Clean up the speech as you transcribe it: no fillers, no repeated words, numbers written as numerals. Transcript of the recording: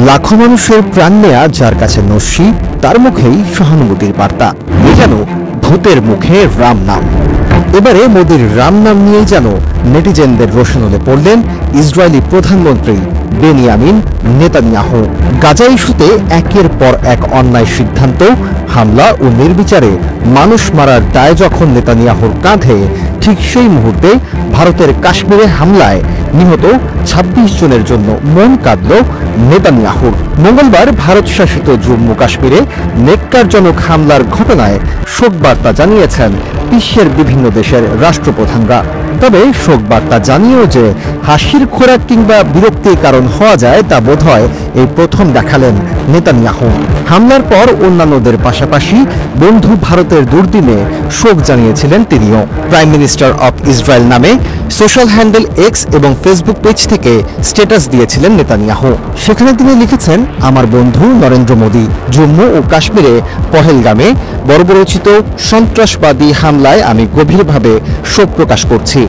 লাখো মানুষের প্রাণ নেয়া যার কাছে নস্যি, তার মুখেই সহানুভূতির বার্তা। এ যেন ভূতের মুখে রাম নাম। এবারে মোদির রাম নাম নিয়েই যেন নেটিজেনদের রোশানলে পড়লেন ইসরায়েলি প্রধানমন্ত্রী বেনিয়ামিন নেতানিয়াহু। গাজা ইস্যুতে একের পর এক অন্যায় সিদ্ধান্ত, হামলা ও নির্বিচারে মানুষ মারার দায় যখন নেতানিয়াহুর কাঁধে, ঠিক সেই মুহূর্তে ভারতের কাশ্মীরে হামলায় নিহত ২৬ জনের জন্য মন কাঁদল নেতানিয়াহুর। মঙ্গলবার ভারত শাসিত জম্মু কাশ্মীরে নেক্কারজনক হামলার ঘটনায় শোকবার্তা জানিয়েছেন বিশ্বের বিভিন্ন দেশের রাষ্ট্রপ্রধানরা। তবে শোকবার্তা জানিয়েও যে হাসির খোরাক কিংবা বিরক্তির কারণ হওয়া যায় তা বোধহয় এই প্রথম দেখালেন নেতানিয়াহু। হামলার পর অন্যান্যদের পাশাপাশি বন্ধু ভারতের দুর্দিনে শোক জানিয়েছিলেন তিনিও। প্রাইম মিনিস্টার অব ইসরায়েল নামে সোশ্যাল হ্যান্ডেল এক্স এবং ফেসবুক পেজ থেকে স্ট্যাটাস দিয়েছিলেন নেতানিয়াহু। সেখানে তিনি লিখেছেন, আমার বন্ধু নরেন্দ্র মোদী, জম্মু ও কাশ্মীরে পহেলগামে বর্বরোচিত সন্ত্রাসবাদী হামলায় আমি গভীরভাবে শোক প্রকাশ করছি।